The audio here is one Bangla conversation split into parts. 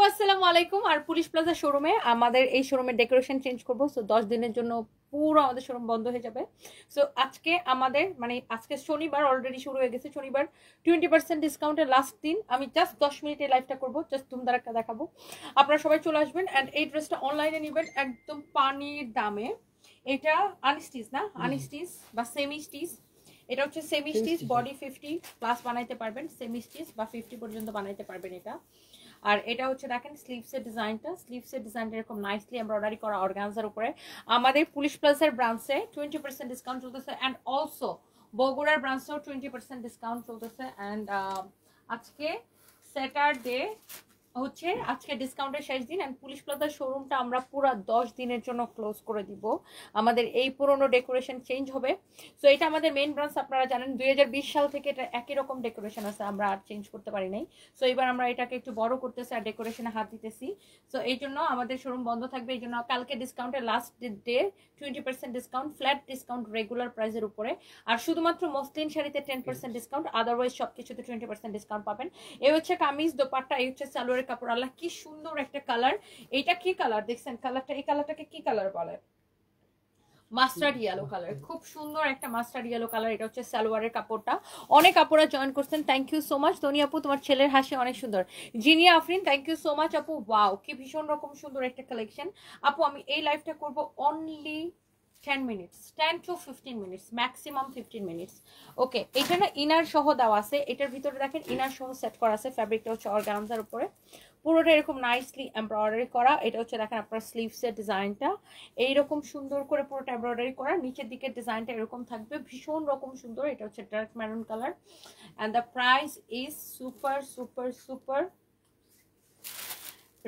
আসসালামু আলাইকুম। আর পুলিশ প্লাজা শোরুমে আমাদের এই শোরুমের ডেকোরেশন চেঞ্জ করব। সো 10 দিনের জন্য পুরো আমাদের শোরুম বন্ধ হয়ে যাবে। সো আজকে আমাদের আজকে শনিবার অলরেডি শুরু হয়ে গেছে। শনিবার 20% ডিসকাউন্টের লাস্ট দিন। আমি জাস্ট 10 মিনিটের লাইভটা করব, জাস্ট ধুমধারাক্কা দেখাবো। আপনারা সবাই চলে আসবেন অ্যান্ড এই ড্রেসটা অনলাইনে নেবেন একদম পানির দামে। এটা আনস্টিচ না, আনস্টিচ বা সেমি স্টিচ। এটা হচ্ছে সেমি স্টিচ, বডি 50 প্লাস বানাইতে পারবেন, সেমি স্টিচ বা 50 পর্যন্ত বানাইতে পারবেন এটা। আর এটা হচ্ছে দেখেন স্লিভসের ডিজাইনটা এরকম নাইসলি এমব্রয়ডারি করা অর্গানজার উপরে। আমাদের পুলিশ প্লাজার ব্রাঞ্চে 20% ডিসকাউন্ট চলতেছে অ্যান্ড অলসো বগুড়ার ব্রাঞ্চেও 20% ডিসকাউন্ট চলতেছে। অ্যান্ড আজকে স্যাটারডে হচ্ছে আজকে ডিসকাউন্টের শেষ দিন অ্যান্ড পুলিশ প্লাজার শোরুমটা আমরা পুরো 10 দিনের জন্য ক্লোজ করে দিব। আমাদের এই পুরনো ডেকোরেশন চেঞ্জ হবে। সো এটা আমাদের মেইন ব্রাঞ্চ, আপনারা জানেন 2020 সাল থেকে এটা একই রকম ডেকোরেশন আছে, আমরা আর চেঞ্জ করতে পারি নাই। সো এবার আমরা এটাকে একটু বড় করতেছি আর ডেকোরেশনে হাত দিতেছি। সো এই জন্য আমাদের শোরুম বন্ধ থাকবে। এই জন্য কালকে ডিসকাউন্টের last day 20% discount, flat discount regular প্রাইসের উপরে। আর শুধুমাত্র মসলিন শাড়িতে 10% ডিসকাউন্ট, আদারওয়াইজ সবকিছুতে 20% ডিসকাউন্ট পাবেন। এই হচ্ছে কামিজ, দোপাট্টা, এই হচ্ছে সালোয়ারের কাপড়। আল্লাহ কি সুন্দর একটা কালার। এটা কি কালার দেখছেন? কালারটা, এই কালারটাকে কি কালার বলে? মাস্টার্ড ইয়েলো কালার, খুব সুন্দর একটা মাস্টার্ড ইয়েলো কালার। এটা হচ্ছে সালোয়ারের কাপড়টা। অনেক আপুরা জয়েন করছেন, থ্যাংক ইউ সো মাচ। ধনী আপু, তোমার ছেলের হাসি অনেক সুন্দর। Zinia Afrin, thank you so much আপু। ওয়াও, কি ভীষণ রকম সুন্দর একটা কালেকশন। আপু আমি এই লাইভটা করব only 10 minutes, 10 to 15 minutes, maximum 15 minutes. Okay, এটা না ইনার সহ দেওয়া আছে, এটার ভিতরে দেখেন ইনার সহ সেট করা আছে। ফ্যাব্রিকটা হচ্ছে অর্গানজার উপরে, পুরোটা এরকম নাইসলি এমব্রয়ডারি করা। এটা হচ্ছে দেখেন আপনার স্লিভসের ডিজাইনটা এইরকম সুন্দর করে পুরোটা এমব্রয়ডারি করা। নিচের দিকের ডিজাইনটা এরকম থাকবে, ভীষণ রকম সুন্দর। এটা হচ্ছে dark maroon colour and the price is super super super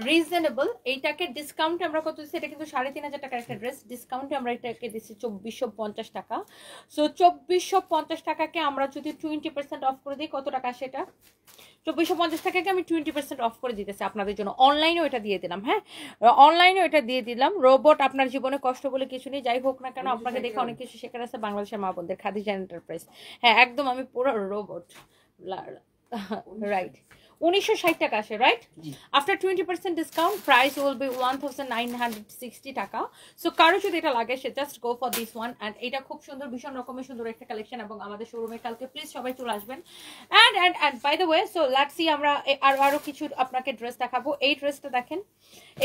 reasonable. এইটাকে ডিসকাউন্টে আমরা কত দিচ্ছি? এটা কিন্তু 3500 টাকার একটা ড্রেস, ডিসকাউন্টে আমরা এটাকে দিচ্ছি 2450 টাকা। সো 2450 টাকাকে আমরা যদি 20% অফ করে দিই, কত টাকা সেটা? 2450 টাকাকে আমি 20% অফ করে দিতেছি আপনাদের জন্য। অনলাইনেও এটা দিয়ে দিলাম, হ্যাঁ অনলাইনেও এটা দিয়ে দিলাম। রোবট, আপনার জীবনে কষ্ট বলে কিছু নেই, যাই হোক না কেন আপনাকে দেখে অনেক কিছু শেখার আছে বাংলাদেশের মা বোনদের। খাদিজা এন্টারপ্রাইজ, হ্যাঁ একদম আমি পুরো রোবট। রাইট, 1960 টাকা আসে, right? After 20% discount price will be 1960 টাকা। সো কারো যদি এটা লাগে সে just go for this one. And এটা খুব সুন্দর, ভীষণ রকমের সুন্দর একটা কালেকশন এবং আমাদের শোরুমে কালকে প্লিজ সবাই চলে আসবেন। And by the way, so let's see, আমরা আরো কিছু আপনাকে ড্রেস দেখাবো। এই ড্রেসটা দেখেন,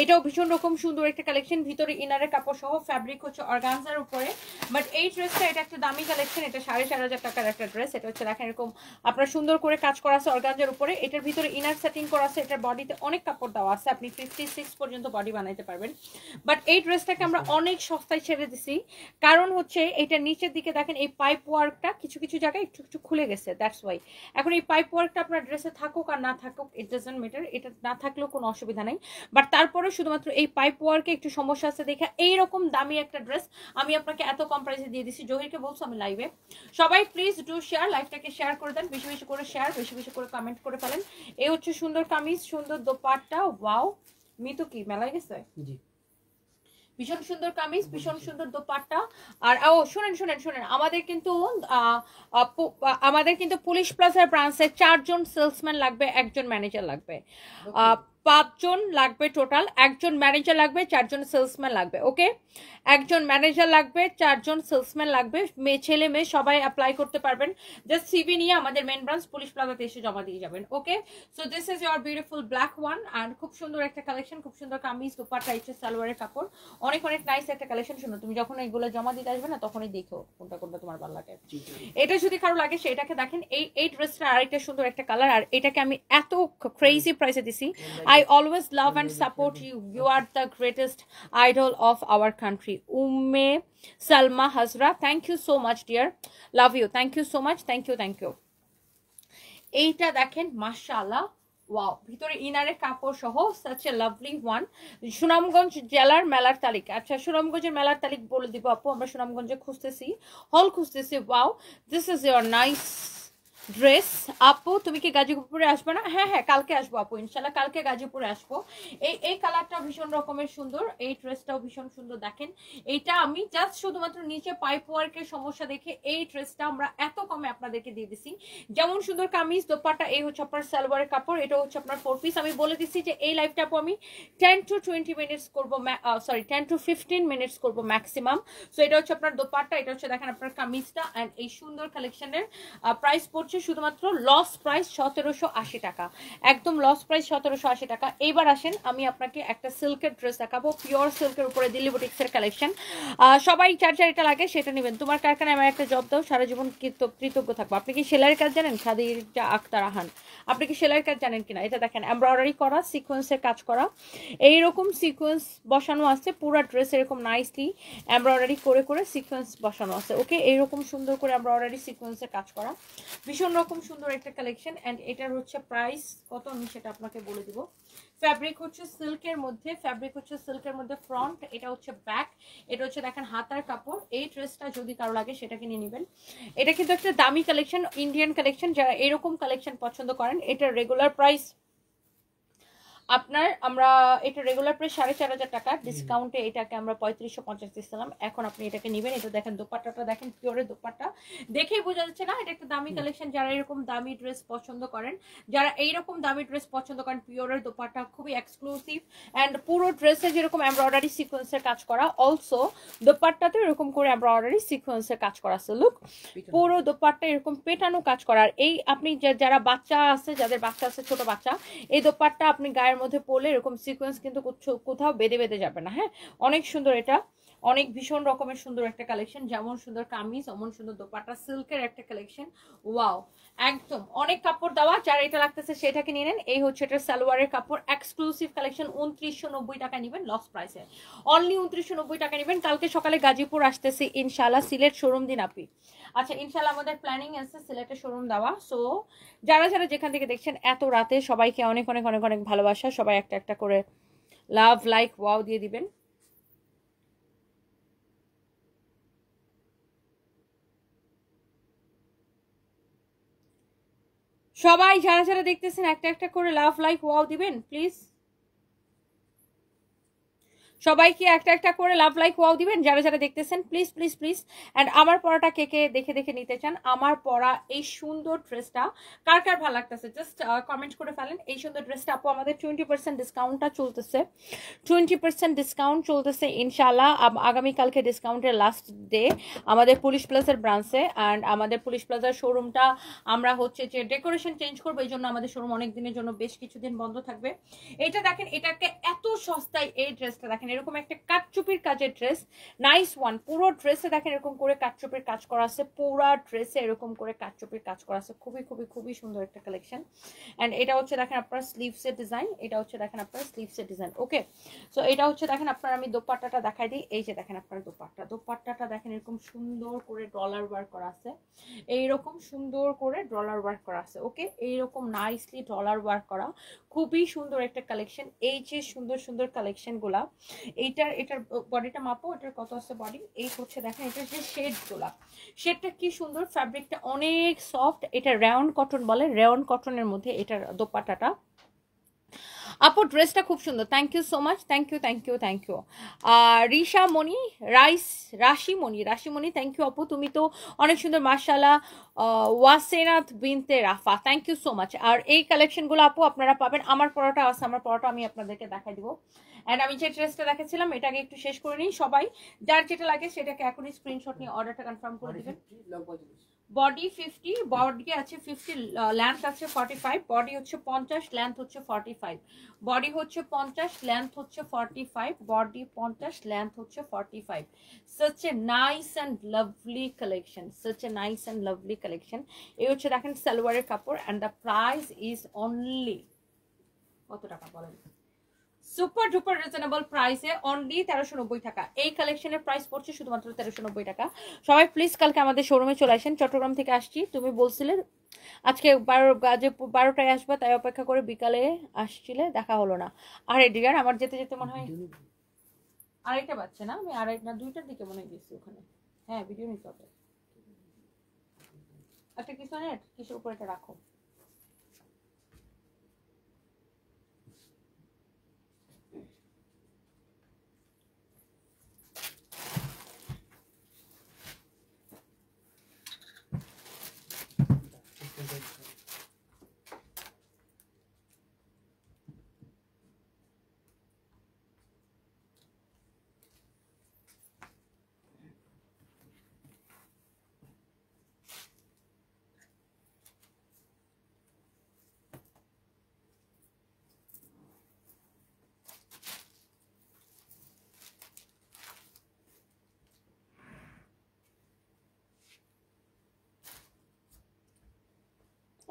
এটাও ভীষণ রকম সুন্দর একটা কালেকশন, ভিতরে ইনারের কাপড় সহ, ফ্যাব্রিক হচ্ছে অর্গানজার উপরে। বাট এই ড্রেসটা এটা একটা দামি কালেকশন, এটা 4500 টাকার একটা ড্রেস। এটা হচ্ছে দেখেন এরকম আপনার সুন্দর করে কাজ করা আছে অর্গানজার উপরে। এটার ভিতরে ইনার সেটিং করা আছে, এটার বডিতে অনেক কাপড় দেওয়া আছে, আপনি 56 পর্যন্ত বডি বানাইতে পারবেন। বাট এই ড্রেসটাকে আমরা অনেক সস্তায় ছেড়ে দিছি, কারণ হচ্ছে এটা নিচের দিকে দেখেন এই পাইপ ওয়ার্কটা কিছু কিছু জায়গায় একটু একটু খুলে গেছে, দ্যাটস ওয়াই। এখন এই পাইপ ওয়ার্কটা আপনার ড্রেসে থাকুক আর না থাকুক, ইট ডাজন্ট ম্যাটার, এটা না থাকলেও কোনো অসুবিধা নেই। বাট তারপরে শুধুমাত্র এই পাইপ ওয়ার্কে একটু সমস্যা আছে দেখে এইরকম দামি একটা ড্রেস আমি আপনাকে এত কম প্রাইসে দিয়ে দিছি। জহিরকে বলছো আমি লাইভে, সবাই প্লিজ ডু শেয়ার, লাইভটাকে শেয়ার করে দেন, বেশি বেশি করে শেয়ার, বেশি বেশি করে কমেন্ট করে ফেলেন। এই হচ্ছে সুন্দর কামিজ, সুন্দর দোপাট্টা। ওয়াও, মিতু কি মেলায় গেছে? জি, ভীষণ সুন্দর কামিজ, ভীষণ সুন্দর দোপাট্টা। আর ও শুনেন শুনেন শুনেন, আমাদের কিন্তু পুলিশ প্লাজার ব্রাঞ্চে 4 জন সেলসম্যান লাগবে, 1 জন ম্যানেজার লাগবে, 5 জন লাগবে টোটাল, 1 জন ম্যানেজার লাগবে, 4 জন সেলসম্যান লাগবে। ওকে, 1 জন ম্যানেজার লাগবে, 4 জন সেলসম্যান লাগবে। ছেলে মেয়ে সবাই অ্যাপ্লাই করতে পারবেন। জাস্ট সিভি নিয়ে আমাদের মেন ব্রাঞ্চ পুলিশ প্লাজাতে এসে জমা দিয়ে যাবেন। Okay, so this is your beautiful black one and খুব সুন্দর একটা কালেকশন, খুব সুন্দর কামিজ, দোপাট্টা, হচ্ছে সালোয়ারের কাপড়, অনেক অনেক নাইস একটা কালেকশন। শুনো, তুমি যখন এগুলো জমা দিতে আসবে না তখনই দেখো কোনটা কোনটা তোমার ভালো লাগে। এটা যদি কারো লাগে সেটাকে দেখেন। এই ড্রেসটা আরেকটা সুন্দর একটা কালার, আর এটাকে আমি এত ক্রেজি প্রাইসে দিছি। I always love and support you. You are the greatest idol of our country. Umme Salma Hazra. Thank you so much, dear. Love you. Thank you so much. Thank you. Thank you. এইটা দেখেন, মাশাআল্লাহ, ওয়াও, ভিতরে ইনারের কাপড় সহ such a lovely one. Sunamganj জেলার মেলার তালিকা, আচ্ছা সুনামগঞ্জের মেলার তালিক বলে দিব আপু, আমরা সুনামগঞ্জে খুঁজতেছি, হল খুঁজতেছি। Wow, this is your nice dress. আপু তুমি কি গাজীপুরে আসবে না? হ্যাঁ হ্যাঁ, কালকে আসবো আপু, ইনশাল্লাহ কালকে গাজীপুরে আসবো। এই কালারটা ভীষণ রকমের সুন্দর, এই ড্রেসটাও ভীষণ সুন্দর। দেখেন এইটা আমি জাস্ট শুধুমাত্র নিচে পাইপ ওয়ার্কের সমস্যা দেখে এই ড্রেসটা আমরা এত কমে আপনাদেরকে দিয়ে দিছি। যেমন সুন্দর কামিজ দোপাট্টা, এই হচ্ছে আপনার সালোয়ারের কাপড়, এটা হচ্ছে আপনার 4 পিস। আমি বলে দিচ্ছি যে এই লাইভটা আপু আমি 10 to 20 মিনিটস করবো, সরি 10 to 15 মিনিটস করবো ম্যাক্সিমাম। সো এটা হচ্ছে আপনার দোপাট্টা, এটা হচ্ছে দেখেন আপনার কামিজটা, অ্যান্ড এই সুন্দর কালেকশনের প্রাইস পড়ছে শুধুমাত্র লস প্রাইস 1780 টাকা, একদম লস প্রাইস 1780 টাকা। এইবার আসেন আমি আপনাকে একটা সিল্কের ড্রেস দেখাবো, পিওর সিল্কের উপরে দিল্লি বুটিক্সের কালেকশন। সবাই যার যার এটা লাগে সেটা নেবেন। তোমার কারখানায় আমার একটা জব দাও, সারা জীবন কৃতজ্ঞ থাকবো। আপনি কি সেলাইয়ের কাজ জানেন? খাদিজা আক্তার আহান, আপনি কি সেলাইয়ের কাজ জানেন কিনা? এটা দেখেন এমব্রয়ডারি করা, সিকোয়েন্সের কাজ করা, এইরকম সিকোয়েন্স বসানো আছে পুরো ড্রেস, এরকম নাইসলি এমব্রয়ডারি করে করে সিকোয়েন্স বসানো আছে। ওকে, এইরকম সুন্দর করে এমব্রয়ডারি সিকোয়েন্সের কাজ করা, ভীষণ রকম সুন্দর একটা কালেকশন। অ্যান্ড এটার হচ্ছে প্রাইস কত আমি সেটা আপনাকে বলে দিব। ফ্যাব্রিক হচ্ছে সিল্কের মধ্যে, ফ্যাব্রিক হচ্ছে সিল্কের মধ্যে, ফ্রন্ট এটা হচ্ছে ব্যাক, এটা হচ্ছে দেখেন হাতার কাপড়। এই ড্রেসটা যদি কারো লাগে সেটাকে নিয়ে নেবেন। এটা কিন্তু একটা দামি কালেকশন, ইন্ডিয়ান কালেকশন, যারা এরকম কালেকশন পছন্দ করেন। এটার রেগুলার প্রাইস আপনার, আমরা এটা রেগুলার প্রাইস 4500 টাকা, ডিসকাউন্টে এটাকে আমরা 3550 দিচ্ছিলাম, এখন আপনি এটাকে নেবেন। এটা দেখেন দোপাট্টাটা দেখেন, পিওরের দোপাট্টা, দেখেই বোঝা যাচ্ছে না এটা একটা দামি কালেকশন। যারা এরকম দামি ড্রেস পছন্দ করেন, যারা এইরকম দামি ড্রেস পছন্দ করেন, পিওরের দোপাট্টা খুবই এক্সক্লুসিভ। অ্যান্ড পুরো ড্রেসে যেরকম এমব্রয়ডারি সিকোয়েন্সের কাজ করা, অলসো দোপাট্টাতে এরকম করে এমব্রয়ডারি সিকোয়েন্সের কাজ করা আছে। লুক, পুরো দোপাট্টা এরকম পেটানো কাজ করার। এই আপনি যারা বাচ্চা আছে, যাদের বাচ্চা আছে ছোট বাচ্চা, এই দোপাট্টা আপনি গায়ের মধ্যে পরলে এরকম সিকোয়েন্স কিন্তু কোথাও বেঁধে বেঁধে যাবে না। হ্যাঁ, অনেক সুন্দর, এটা অনেক ভীষণ রকমের সুন্দর একটা কালেকশন। যেমন সুন্দর কামিজ, অমন সুন্দর দোপাট্টা, সিল্কের একটা কালেকশন। ওয়াও, একদম অনেক কাপড় দেওয়া, যার এটা লাগতেছে সেটাকে নিয়ে নেন। এই হচ্ছে এটা সালোয়ারের কাপড়, এক্সক্লুসিভ কালেকশন, 2990 টাকা নেবেন লস প্রাইসে, অনলি 2990 টাকা নেবেন। কালকে সকালে গাজীপুর আসতেছি ইনশাল্লাহ, সিলেট শোরুম দিন আপনি। আচ্ছা, ইনশাল্লাহ আমাদের প্ল্যানিং আছে সিলেটের শোরুম দেওয়া। সো যারা যারা যেখান থেকে দেখছেন এত রাতে, সবাইকে অনেক অনেক অনেক অনেক ভালোবাসা। সবাই একটা একটা করে লাভ, লাইক, ওয়াও দিয়ে দিবেন। সবাই যারা যারা দেখতেছেন একটা একটা করে লাভ, লাইক, ওয়াও দিবেন প্লিজ। সবাইকে একটা একটা করে লাভ, লাইক, ওয়াও দিবেন যারা যারা দেখতেছেন, প্লিজ প্লিজ প্লিজ। অ্যান্ড আমার পরাটা কে কে দেখে দেখে নিতে চান, আমার পরা এই সুন্দর ড্রেসটা কার কার ভালো লাগতেছে জাস্ট কমেন্ট করে ফেলেন। এই সুন্দর ড্রেসটা আপু আমাদের 20% ডিসকাউন্টটা চলতেছে, 20% ডিসকাউন্ট চলতেছে ইনশাল্লাহ। আগামীকালকে ডিসকাউন্টের লাস্ট ডে আমাদের পুলিশ প্লাজার ব্রাঞ্চে। অ্যান্ড আমাদের পুলিশ প্লাজার শোরুমটা আমরা হচ্ছে যে ডেকোরেশন চেঞ্জ করবো, এই জন্য আমাদের শোরুম অনেক দিনের জন্য বেশ কিছুদিন বন্ধ থাকবে। এটা দেখেন, এটাকে এত সস্তায় এই ড্রেসটা দেখেন, এরকম একটা কাটচুপির কাজের ড্রেস, নাইস ওয়ান। পুরো ড্রেসে দেখেন এরকম করে কাটচুপির কাজ করা আছে, পুরো ড্রেসে এরকম করে কাটচুপির কাজ করা আছে, খুবই খুবই খুবই সুন্দর একটা কালেকশন। অ্যান্ড এটা হচ্ছে দেখেন আপনার স্লিভসের ডিজাইন, এটা হচ্ছে দেখেন আপনার স্লিভসের ডিজাইন। ওকে, সো এটা হচ্ছে দেখেন আপনার, আমি দোপাট্টাটা দেখাই দিই। এই যে দেখেন আপনার দোপাট্টাটা দেখেন এরকম সুন্দর করে ডলার ওয়ার্ক করা আছে, এইরকম সুন্দর করে ডলার ওয়ার্ক করা আছে। ওকে, এইরকম নাইসলি ডলার ওয়ার্ক করা, খুবই সুন্দর একটা কালেকশন। এই যে সুন্দর সুন্দর কালেকশন গুলা, এটার বডিটা মাপো, এটার কত আছে বডি। এই হচ্ছে দেখেন এটার যে শেড গুলা, শেডটা কি সুন্দর, ফ্যাব্রিকটা অনেক সফট। এটা রেয়ন কটন বলে, রেয়ন কটনের মধ্যে এটার দোপাট্টাটা। আপু ড্রেসটা খুব সুন্দর, thank you so much, thank you thank you thank you. Risha Moni, Rashimoni, thank you আপু, তুমি তো অনেক সুন্দর মার্শাল্লাহ। Wasenath Binte Rafa, thank you so much. আর এই কালেকশনগুলো আপু আপনারা পাবেন, আমার পরোটা আছে, আমার পরোটা আমি আপনাদেরকে দেখাই দিব। অ্যান্ড আমি যে ড্রেসটা দেখাচ্ছিলাম এটাকে একটু শেষ করে নিই। সবাই যার যেটা লাগে সেটাকে এখনই স্ক্রিনশট নিয়ে অর্ডারটা কনফার্ম করে দিবেন। বডি 50, বডি আছে 50, লেন্থ আছে 45, বডি হচ্ছে 50, লেন্থ হচ্ছে 45, বডি হচ্ছে 50, লেন্থ হচ্ছে 45, বডি 50, লেন্থ হচ্ছে 45। such a nice and lovely collection, such a nice and lovely collection। এই হচ্ছে দেখেন সালোয়ারের কাপড়, and the price is only কত টাকা বলেন? সুপার ডুপার রিজনেবল প্রাইসে অনলি 1390 টাকা। এই কালেকশনের প্রাইস পড়ছে শুধুমাত্র 1390 টাকা। সবাই প্লিজ কালকে আমাদের শোরুমে চলে আসেন। চট্টগ্রাম থেকে আসছি, তুমি বলছিলে আজকে 12টায় আসবা, তাই অপেক্ষা করে বিকালে আসছিলে, দেখা হলো না। আরে ডিয়ার, আমার যেতে যেতে মনে হয় আড়াইটা বাজছে না, আমি আড়াইটা 2টার দিকে মনে হয় গেছি ওখানে। হ্যাঁ, ভিডিও নিতে হবে। একটা কিছু না কিসের উপর এটা রাখো।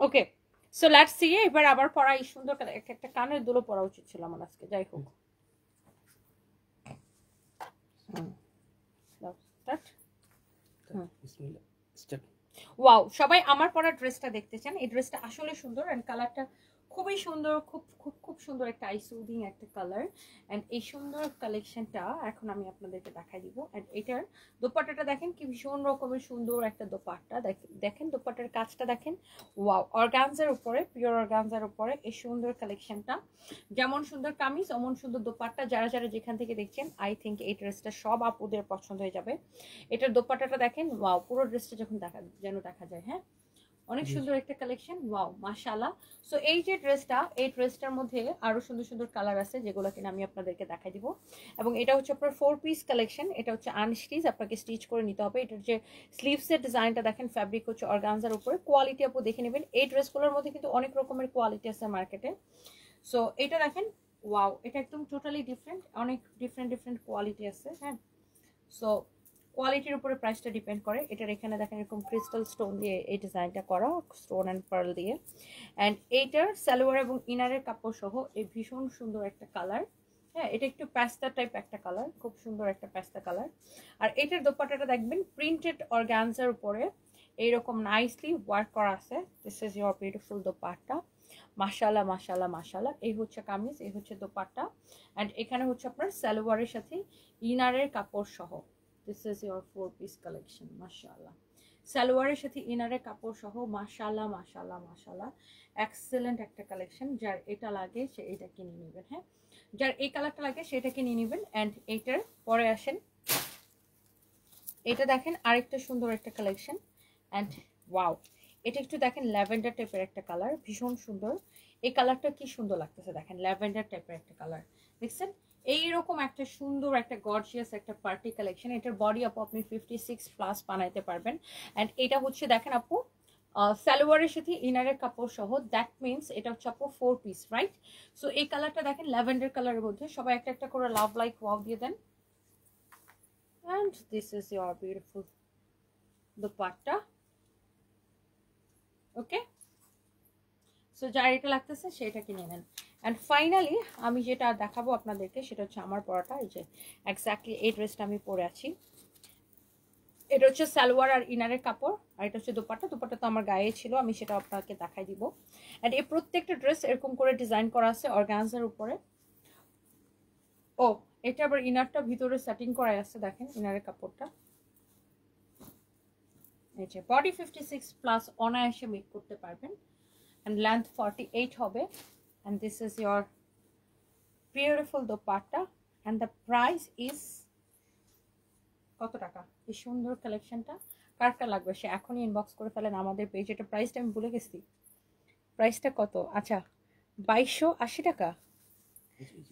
ওকে, সো লেটস সি। এবার আবার পরা এই সুন্দর একটা কানের দুলো পরা উচিত ছিল আমার আজকে, যাই হোক। ওয়াও, সবাই আমার পরা ড্রেসটা দেখতে চান। এই ড্রেসটা আসলে সুন্দর এন্ড কালারটা খুবই সুন্দর, খুব খুব খুব সুন্দর একটা আই সুদিং একটা কালার। এন্ড এই সুন্দর কালেকশনটা এখন আমি আপনাদেরকে দেখাই দিব। এন্ড এটার দোপাট্টাটা দেখেন কি ভীষণ রকমের সুন্দর একটা দোপাট্টা। দেখেন দোপাট্টার কাজটা দেখেন, ওয়াও, অর্গানজার উপরে, পিওর অর্গানজার উপরে এই সুন্দর কালেকশনটা। যেমন সুন্দর কামিজ অমন সুন্দর দোপাট্টা। যারা যারা যেখান থেকে দেখছেন আই থিঙ্ক এই ড্রেসটা সব আপুদের পছন্দ হয়ে যাবে। এটার দোপাট্টাটা দেখেন, ওয়াও, পুরো ড্রেসটা যখন দেখা যায়, হ্যাঁ অনেক সুন্দর একটা কালেকশন, ওয়াও মাশাআল্লাহ। সো এই যে ড্রেসটা, এই ড্রেসটার মধ্যে আরো সুন্দর সুন্দর কালার আছে যেগুলো কিনা আমি আপনাদেরকে দেখাই দিব। এবং এটা হচ্ছে আপনার 4 পিস কালেকশন। এটা হচ্ছে আনস্টিচ, আপনাকে স্টিচ করে নিতে হবে। এটার যে স্লিভসের ডিজাইনটা দেখেন, ফ্যাব্রিক হচ্ছে অর্গানজার উপরে। কোয়ালিটি আপু দেখে নেবেন। এই ড্রেসগুলোর মধ্যে কিন্তু অনেক রকমের কোয়ালিটি আছে মার্কেটে। সো এটা দেখেন, ওয়াও, এটা একদম টোটালি ডিফারেন্ট, অনেক ডিফারেন্ট কোয়ালিটি আছে, হ্যাঁ। সো কোয়ালিটির উপরে প্রাইসটা ডিপেন্ড করে। এটার এখানে দেখেন এরকম ক্রিস্টাল স্টোন দিয়ে এই ডিজাইনটা করা, স্টোন অ্যান্ড পার্ল দিয়ে। অ্যান্ড এইটার সালোয়ার এবং ইনারের কাপড় সহ এই ভীষণ সুন্দর একটা কালার, হ্যাঁ এটা একটু প্যাস্তা টাইপ একটা কালার, খুব সুন্দর একটা প্যাস্তা কালার। আর এটার দোপাট্টাটা দেখবেন প্রিন্টেড অর্গানজার উপরে এইরকম নাইসলি ওয়ার্ক করা আছে। This is your beautiful dupatta. মাশাআল্লাহ মাশাআল্লাহ মাশাআল্লাহ। এই হচ্ছে কামিজ, এই হচ্ছে দোপাট্টা। অ্যান্ড এখানে হচ্ছে আপনার সালোয়ারের সাথে ইনারের কাপড় সহ। This is your 4 piece collection, মাশাআল্লাহ। সালোয়ারের সাথে ইনারের কাপড় সহ, মাশাআল্লাহ মাশাআল্লাহ মাশাআল্লাহ। এক্সেলেন্ট একটা কালেকশন। যার এটা লাগে সে এটা কিনে নেবেন, হ্যাঁ যার এই কালারটা লাগে সেটা কিনে নেবেন। অ্যান্ড এইটার পরে আসেন, এটা দেখেন আরেকটা সুন্দর একটা কালেকশন। অ্যান্ড ওয়াও, এটা একটু দেখেন ল্যাভেন্ডার টাইপের একটা কালার, ভীষণ সুন্দর। এই কালারটা কি সুন্দর লাগতেছে দেখেন, ল্যাভেন্ডার টাইপের একটা কালার, দেখছেন এইরকম একটা সুন্দর একটা গর্জিয়াস একটা পার্টি কালেকশন। এটার বডি আপু আপনি 56+ বানাইতে পারবেন। অ্যান্ড এটা হচ্ছে দেখেন আপু সালোয়ারের সাথে ইনারের কাপড় সহ, দ্যাট মিনস এটা হচ্ছে আপু 4 পিস, রাইট? সো এই কালারটা দেখেন ল্যাভেন্ডার কালারের মধ্যে। সবাই একটা একটা করে লাভ লাইক ওয়াও দিয়ে দেন। And this is your beautiful dupatta. Okay, so যার এটা লাগতেছে সেটা কিনে নেন। অ্যান্ড ফাইনালি আমি যেটা দেখাবো আপনাদেরকে সেটা হচ্ছে আমার পরাটা। এই যে এক্স্যাক্টলি এই ড্রেসটা আমি পরে আছি। এটা হচ্ছে সালোয়ার আর ইনারের কাপড়, আর এটা হচ্ছে দোপাট্টা। দোপাট্টা তো আমার গায়ে ছিল, আমি সেটা আপনাকে দেখাই দিব। অ্যান্ড এই প্রত্যেকটা ড্রেস এরকম করে ডিজাইন করা আছে অর্গানজার উপরে। ও, এটা আবার ইনারটা ভিতরে সেটিং করা আছে, দেখেন ইনারের কাপড়টা। এই যে বডি 56+ অনায়াসে মেক করতে পারবেন। and length 48 হবে। and this is your beautiful dupatta and the price is কত টাকা? এই সুন্দর কালেকশনটা কার কার লাগবে সে এখনই ইনবক্স করে ফেলেন আমাদের পেজে। এটা প্রাইসটা আমি ভুলে গেছি, প্রাইসটা কত? আচ্ছা 2280 টাকা।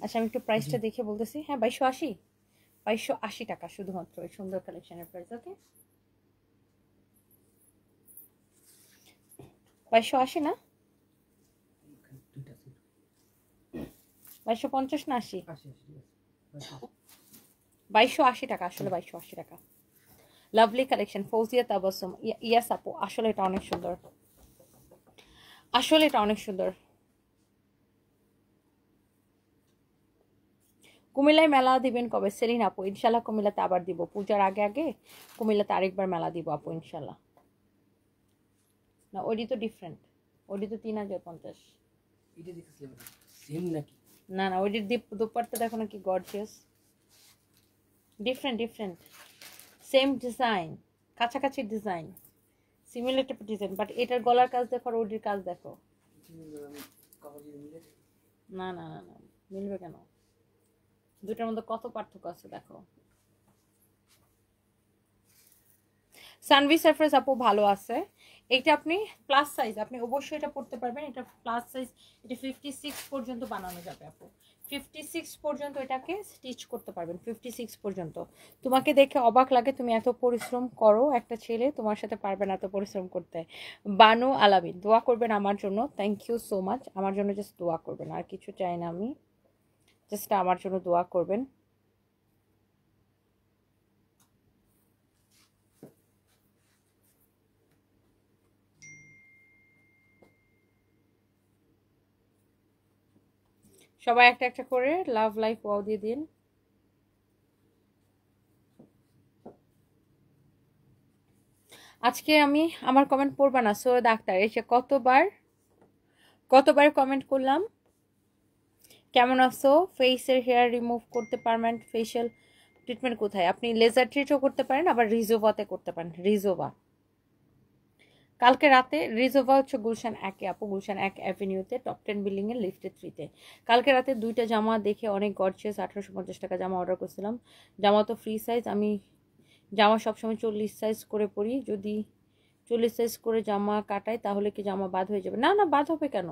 আচ্ছা আমি একটু প্রাইসটা দেখে বলতেছি। হ্যাঁ 2280 টাকা শুধুমাত্র এই সুন্দর কালেকশনের প্রাইস। ওকে 2280 না, 2250 না 80? 2280 টাকা, আসলে 2280 টাকা। Lovely collection, Fouzia Tabassum. Yes আপু, আসলে এটা অনেক সুন্দর, আসলে এটা অনেক সুন্দর। কুমিল্লায় মেলা দিবেন কবে সেলিন আপু? ইনশাল্লাহ কুমিল্লাতে আবার দিব, পূজার আগে আগে কুমিল্লাতে আরেকবার মেলা দিব আপু ইনশাল্লাহ। না ওইটি তো ডিফারেন্ট, ওইটি তো 3050। না না ওইটির দুপাট্টা দেখো না কি গর্জিয়াস, ডিফারেন্ট সেম ডিজাইন, কাছাকাছি ডিজাইন, সিমিলার টাইপের ডিজাইন, বাট এটার গলার কাজ দেখো আর ওটির কাজ দেখো। না না না না, মিলবে কেন? দুটার মধ্যে কত পার্থক্য আছে দেখো। সানভি সারফেস আপু ভালো আছে। এটা আপনি প্লাস সাইজ, আপনি অবশ্যই এটা পড়তে পারবেন। এটা প্লাস সাইজ, এটা 56 পর্যন্ত বানানো যাবে আপু। 56 পর্যন্ত এটাকে স্টিচ করতে পারবেন, 56 পর্যন্ত। তোমাকে দেখে অবাক লাগে, তুমি এত পরিশ্রম করো, একটা ছেলে তোমার সাথে পারবে না এত পরিশ্রম করতে। বানু আলামিন, দোয়া করবেন আমার জন্য। Thank you so much. আমার জন্য জাস্ট দোয়া করবেন, আর কিছু চাই না আমি, জাস্ট আমার জন্য দোয়া করবেন। সবাই একটা একটা করে লাভ লাইফ ওয়াও দিয়ে দিন। আজকে আমি আমার কমেন্ট পড়বা না সৈয়দ আক্তার, এসে কতবার কমেন্ট করলাম। কেমন আছো? ফেসের হেয়ার রিমুভ করতে পারমানেন্ট ফেশিয়াল ট্রিটমেন্ট কোথায়? আপনি লেজার ট্রিটও করতে পারেন, আবার রিজোভাতে করতে পারেন। রিজোভা কালকে রাতে, রিজোভা হচ্ছে গুলশান 1-এ আপু, গুলশান 1 অ্যাভিনিউতে টপ 10 বিল্ডিং এর লিফটে 3-তে। কালকে রাতে 2টা জামা দেখে অনেক গর্জিয়াস 1850 টাকা জামা অর্ডার করছিলাম। জামা তো ফ্রি সাইজ, আমি জামা সবসময় 40 সাইজ করে পরি। যদি 40 সাইজ করে জামা কাটাই তাহলে কি জামা বাদ হয়ে যাবে? না না, বাদ হবে কেন?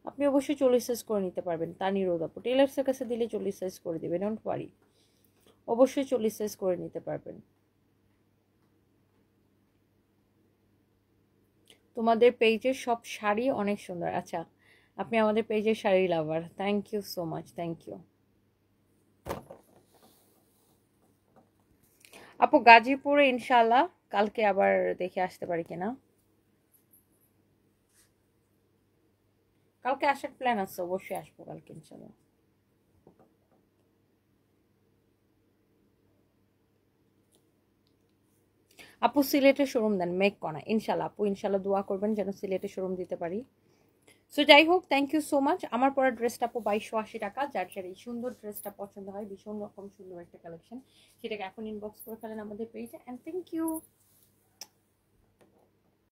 আপনি অবশ্যই 40 সাইজ করে নিতে পারবেন। তা নিরোধ আপু, টেলার্সের কাছে দিলে 40 সাইজ করে দিবে, ডোন্ট ওয়ারি। অবশ্যই 40 সাইজ করে নিতে পারবেন। তোমাদের পেজের সব শাড়ি অনেক সুন্দর। আচ্ছা, আপনি আমাদের পেজের sari lover, thank you so much, thank you আপু। গাজীপুরে ইনশাল্লাহ কালকে আবার দেখে আসতে পারি কিনা। কালকে আসার প্ল্যান আছে, অবশ্যই আসবো কালকে ইনশাল্লাহ। আপু সিলেটে শোরুম দেন, মেক কনা। ইনশাল্লাহ আপু, ইনশাল্লাহ দোয়া করবেন যেন সিলেটে শোরুম দিতে পারি। সো যাই হোক, থ্যাংক ইউ সো মাচ। আমার পরা ড্রেসটা আপু 2280 টাকা। যার যার এই সুন্দর ড্রেসটা পছন্দ হয়, ভীষণ রকম সুন্দর একটা কালেকশন, সেটাকে এখন ইনবক্স করে ফেলেন আমাদের পেজে। And thank you.